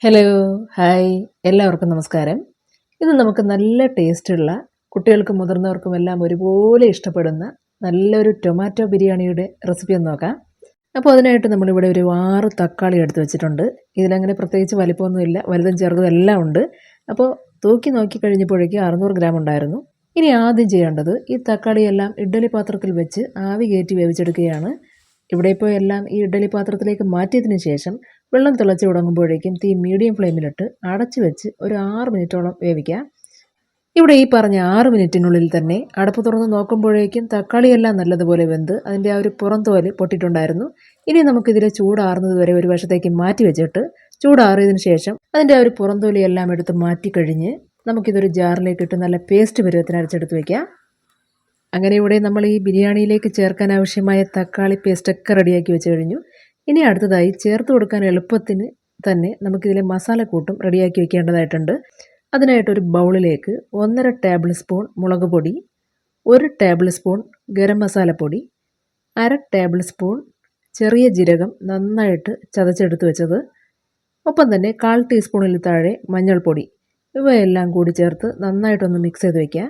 Hello, hi, എല്ലാവർക്കും നമസ്കാരം. ഇന്ന് നമുക്ക് നല്ല ടേസ്റ്റുള്ള കുട്ടികൾക്കും മുതിർന്നവർക്കും എല്ലാം ഒരുപോലെ ഇഷ്ടപ്പെടുന്ന നല്ലൊരു ടൊമാറ്റോ ബിരിയാണിയുടെ റെസിപ്പി ഒന്ന് നോക്കാം. അപ്പോൾ അതിനായിട്ട് നമ്മളിവിടെ ഒരു 6 തക്കാളി എടുത്ത് വെച്ചിട്ടുണ്ട്. ഇതിലങ്ങനെ പ്രത്യേകിച്ച് വലിപ്പമൊന്നുമില്ല, വലുതും ചെറുതും എല്ലാം ഉണ്ട്. അപ്പോൾ തൂക്കി നോക്കി കഴിഞ്ഞപ്പോഴേക്കും 600 ഗ്രാം ഉണ്ടായിരുന്നു. ഇനി ആദ്യം ചെയ്യേണ്ടത് ഈ തക്കാളിയെല്ലാം ഇഡ്ഡലി പാത്രത്തിൽ വെച്ച് ആവി കയറ്റി വേവിച്ചെടുക്കുകയാണ്. ഇവിടെ ഇപ്പോൾ എല്ലാം ഈ ഇഡ്ഡലി പാത്രത്തിലേക്ക് മാറ്റിയതിന് ശേഷം വെള്ളം തിളച്ച് തുടങ്ങുമ്പോഴേക്കും തീ മീഡിയം ഫ്ലെയിമിലിട്ട് അടച്ചു വെച്ച് ഒരു 6 മിനിറ്റോളം വേവിക്കാം. ഇവിടെ ഈ പറഞ്ഞ 6 മിനിറ്റിനുള്ളിൽ തന്നെ അടപ്പ് തുറന്ന് നോക്കുമ്പോഴേക്കും തക്കാളിയെല്ലാം നല്ലതുപോലെ വെന്ത് അതിൻ്റെ ആ ഒരു പുറംതോല് പൊട്ടിയിട്ടുണ്ടായിരുന്നു. ഇനി നമുക്കിതിലെ ചൂടാറുന്നത് വരെ ഒരു വശത്തേക്ക് മാറ്റി വെച്ചിട്ട് ചൂടാറിയതിന് ശേഷം അതിൻ്റെ ആ ഒരു പുറംതോലിയെല്ലാം എടുത്ത് മാറ്റിക്കഴിഞ്ഞ് നമുക്കിതൊരു ജാറിലേക്ക് ഇട്ട് നല്ല പേസ്റ്റ് പരുവത്തിന് അരച്ചെടുത്ത് വയ്ക്കാം. അങ്ങനെ ഇവിടെ നമ്മൾ ഈ ബിരിയാണിയിലേക്ക് ചേർക്കാൻ ആവശ്യമായ തക്കാളി പേസ്റ്റൊക്കെ റെഡിയാക്കി വെച്ച് കഴിഞ്ഞു. ഇനി അടുത്തതായി ചേർത്ത് കൊടുക്കാൻ എളുപ്പത്തിന് തന്നെ നമുക്കിതിലെ മസാലക്കൂട്ടും റെഡിയാക്കി വെക്കേണ്ടതായിട്ടുണ്ട്. അതിനായിട്ടൊരു ബൗളിലേക്ക് 1.5 ടേബിൾ സ്പൂൺ മുളക് പൊടി, 1 ടേബിൾ സ്പൂൺ ഗരം മസാലപ്പൊടി, 1/2 ടേബിൾ സ്പൂൺ ചെറിയ ജീരകം നന്നായിട്ട് ചതച്ചെടുത്ത് വെച്ചത്, ഒപ്പം തന്നെ 1/4 ടീസ്പൂണിൽ താഴെ മഞ്ഞൾപ്പൊടി, ഇവയെല്ലാം കൂടി ചേർത്ത് നന്നായിട്ടൊന്ന് മിക്സ് ചെയ്ത് വയ്ക്കുക.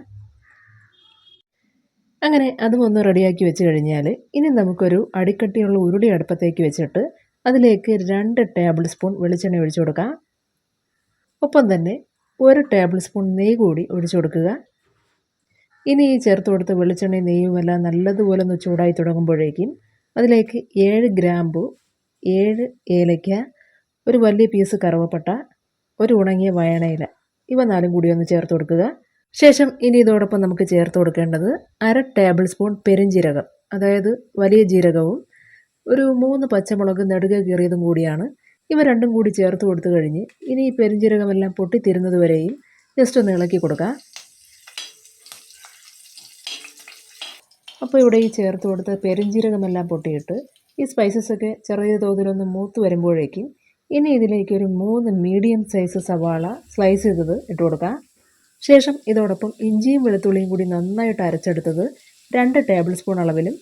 അങ്ങനെ അതും ഒന്ന് റെഡിയാക്കി വെച്ച് കഴിഞ്ഞാൽ ഇനി നമുക്കൊരു അടിക്കട്ടിയുള്ള ഉരുളി അടുപ്പത്തേക്ക് വെച്ചിട്ട് അതിലേക്ക് 2 ടേബിൾ സ്പൂൺ വെളിച്ചെണ്ണ ഒഴിച്ചു കൊടുക്കാം. ഒപ്പം തന്നെ 1 ടേബിൾ സ്പൂൺ നെയ്യ് കൂടി ഒഴിച്ചു കൊടുക്കുക. ഇനി ഈ ചേർത്ത് കൊടുത്ത വെളിച്ചെണ്ണയും നെയ്യുമെല്ലാം നല്ലതുപോലെ ഒന്ന് ചൂടായി തുടങ്ങുമ്പോഴേക്കും അതിലേക്ക് 7 ഗ്രാമ്പു, 7 ഏലയ്ക്ക, ഒരു വലിയ പീസ് കറുവപ്പട്ട, ഒരു ഉണങ്ങിയ വയണയില, ഇവ 4 കൂടി ഒന്ന് ചേർത്ത് കൊടുക്കുക. ശേഷം ഇനി ഇതോടൊപ്പം നമുക്ക് ചേർത്ത് കൊടുക്കേണ്ടത് 1/2 ടേബിൾ സ്പൂൺ പെരുംജീരകം, അതായത് വലിയ ജീരകവും ഒരു 3 പച്ചമുളക് നെടുകെ കീറിയതും കൂടിയാണ്. ഇവ രണ്ടും കൂടി ചേർത്ത് കൊടുത്തു കഴിഞ്ഞ് ഇനി ഈ പെരുംജീരകമെല്ലാം പൊട്ടിത്തിരുന്നത് വരെയും ജസ്റ്റ് ഒന്ന് ഇളക്കി കൊടുക്കുക. അപ്പോൾ ഇവിടെ ഈ ചേർത്ത് കൊടുത്ത പെരുംജീരകമെല്ലാം പൊട്ടിയിട്ട് ഈ സ്പൈസസൊക്കെ ചെറിയ തോതിലൊന്ന് മൂത്ത് വരുമ്പോഴേക്കും ഇനി ഇതിലേക്ക് ഒരു 3 മീഡിയം സൈസ് സവാള സ്ലൈസ് ചെയ്തത് ഇട്ട് കൊടുക്കുക. ശേഷം ഇതോടൊപ്പം ഇഞ്ചിയും വെളുത്തുള്ളിയും കൂടി നന്നായിട്ട് അരച്ചെടുത്തത് 2 ടേബിൾ സ്പൂൺ അളവിലും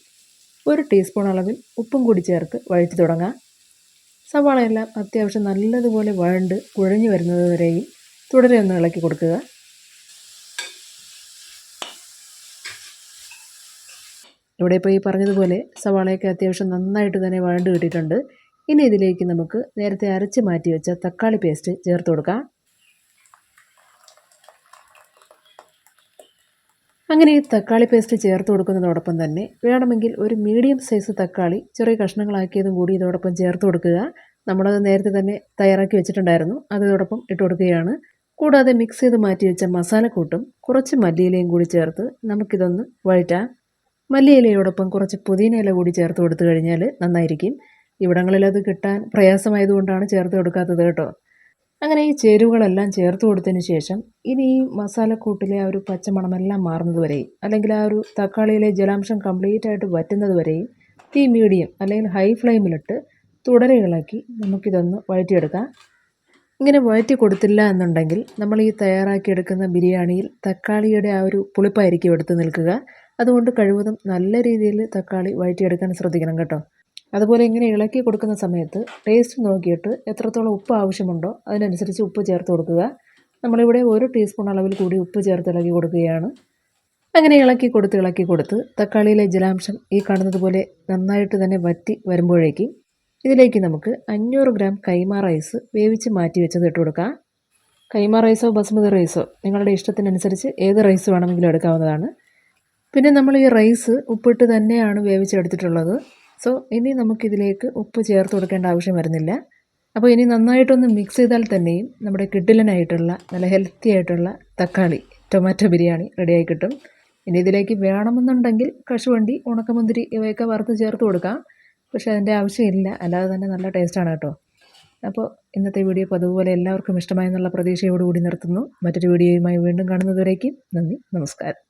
1 ടീസ്പൂൺ അളവിൽ ഉപ്പും കൂടി ചേർത്ത് വഴറ്റി തുടങ്ങാം. സവാളയെല്ലാം അത്യാവശ്യം നല്ലതുപോലെ വഴണ്ട് കുഴഞ്ഞു വരുന്നത് വരെയും തുടരെ ഒന്ന് ഇളക്കി കൊടുക്കുക. ഇവിടെ ഇപ്പോൾ ഈ പറഞ്ഞതുപോലെ സവാളയൊക്കെ അത്യാവശ്യം നന്നായിട്ട് തന്നെ വഴണ്ട് കിട്ടിയിട്ടുണ്ട്. ഇനി ഇതിലേക്ക് നമുക്ക് നേരത്തെ അരച്ച് മാറ്റി വെച്ച തക്കാളി പേസ്റ്റ് ചേർത്ത് കൊടുക്കാം. അങ്ങനെ ഈ തക്കാളി പേസ്റ്റ് ചേർത്ത് കൊടുക്കുന്നതോടൊപ്പം തന്നെ വേണമെങ്കിൽ ഒരു മീഡിയം സൈസ് തക്കാളി ചെറിയ കഷ്ണങ്ങളാക്കിയതും കൂടി ഇതോടൊപ്പം ചേർത്ത് കൊടുക്കുക. നമ്മളത് നേരത്തെ തന്നെ തയ്യാറാക്കി വെച്ചിട്ടുണ്ടായിരുന്നു, അത് ഇതോടൊപ്പം ഇട്ട് കൊടുക്കുകയാണ്. കൂടാതെ മിക്സ് ചെയ്ത് മാറ്റി വെച്ച മസാലക്കൂട്ടും കുറച്ച് മല്ലിയിലയും കൂടി ചേർത്ത് നമുക്കിതൊന്ന് വഴറ്റാം. മല്ലിയിലയോടൊപ്പം കുറച്ച് പുതിന ഇല കൂടി ചേർത്ത് കൊടുത്തു കഴിഞ്ഞാൽ നന്നായിരിക്കും. ഇവിടങ്ങളിലത് കിട്ടാൻ പ്രയാസമായതുകൊണ്ടാണ് ചേർത്ത് കൊടുക്കാത്തത് കേട്ടോ. അങ്ങനെ ഈ ചേരുവകളെല്ലാം ചേർത്ത് കൊടുത്തതിന് ശേഷം ഇനി ഈ മസാലക്കൂട്ടിലെ ആ ഒരു പച്ചമണമെല്ലാം മാറുന്നത് വരെയും അല്ലെങ്കിൽ ആ ഒരു തക്കാളിയിലെ ജലാംശം കംപ്ലീറ്റ് ആയിട്ട് വറ്റുന്നത് വരെയും തീ മീഡിയം അല്ലെങ്കിൽ ഹൈ ഫ്ലെയിമിലിട്ട് തുടരെ ഇളക്കി നമുക്കിതൊന്ന് വഴറ്റിയെടുക്കാം. ഇങ്ങനെ വഴറ്റി കൊടുത്തില്ല എന്നുണ്ടെങ്കിൽ നമ്മൾ ഈ തയ്യാറാക്കിയെടുക്കുന്ന ബിരിയാണിയിൽ തക്കാളിയുടെ ആ ഒരു പുളിപ്പായിരിക്കും എടുത്ത് നിൽക്കുക. അതുകൊണ്ട് കഴിവതും നല്ല രീതിയിൽ തക്കാളി വഴറ്റിയെടുക്കാൻ ശ്രദ്ധിക്കണം കേട്ടോ. അതുപോലെ ഇങ്ങനെ ഇളക്കി കൊടുക്കുന്ന സമയത്ത് ടേസ്റ്റ് നോക്കിയിട്ട് എത്രത്തോളം ഉപ്പ് ആവശ്യമുണ്ടോ അതിനനുസരിച്ച് ഉപ്പ് ചേർത്ത് കൊടുക്കുക. നമ്മളിവിടെ 1 ടീസ്പൂൺ അളവിൽ കൂടി ഉപ്പ് ചേർത്ത് ഇളക്കി കൊടുക്കുകയാണ്. അങ്ങനെ ഇളക്കി കൊടുത്ത് തക്കാളിയിലെ ജലാംശം ഈ കാണുന്നത് പോലെ നന്നായിട്ട് തന്നെ വറ്റി വരുമ്പോഴേക്കും ഇതിലേക്ക് നമുക്ക് 500 ഗ്രാം കൈമ റൈസ് വേവിച്ച് മാറ്റി വെച്ചത് ഇട്ട് കൊടുക്കാം. കൈമ റൈസോ ബസ്മതി റൈസോ നിങ്ങളുടെ ഇഷ്ടത്തിനനുസരിച്ച് ഏത് റൈസ് വേണമെങ്കിലും എടുക്കാവുന്നതാണ്. പിന്നെ നമ്മൾ ഈ റൈസ് ഉപ്പിട്ട് തന്നെയാണ് വേവിച്ചെടുത്തിട്ടുള്ളത്. സോ ഇനി നമുക്കിതിലേക്ക് ഉപ്പ് ചേർത്ത് കൊടുക്കേണ്ട ആവശ്യം വരുന്നില്ല. അപ്പോൾ ഇനി നന്നായിട്ടൊന്ന് മിക്സ് ചെയ്താൽ തന്നെയും നമ്മുടെ കിഡിലനായിട്ടുള്ള നല്ല ഹെൽത്തി ആയിട്ടുള്ള തക്കാളി ടൊമാറ്റോ ബിരിയാണി റെഡിയായി കിട്ടും. ഇനി ഇതിലേക്ക് വേണമെന്നുണ്ടെങ്കിൽ കശുവണ്ടി, ഉണക്കമുന്തിരി ഇവയൊക്കെ വറുത്ത് ചേർത്ത് കൊടുക്കാം. പക്ഷേ അതിൻ്റെ ആവശ്യമില്ല, അല്ലാതെ തന്നെ നല്ല ടേസ്റ്റാണ് കേട്ടോ. അപ്പോൾ ഇന്നത്തെ വീഡിയോ അതുപോലെ എല്ലാവർക്കും ഇഷ്ടമായെന്നുള്ള പ്രതീക്ഷയോടുകൂടി നിർത്തുന്നു. മറ്റൊരു വീഡിയോയുമായി വീണ്ടും കാണുന്നതുവരേക്കും നന്ദി, നമസ്കാരം.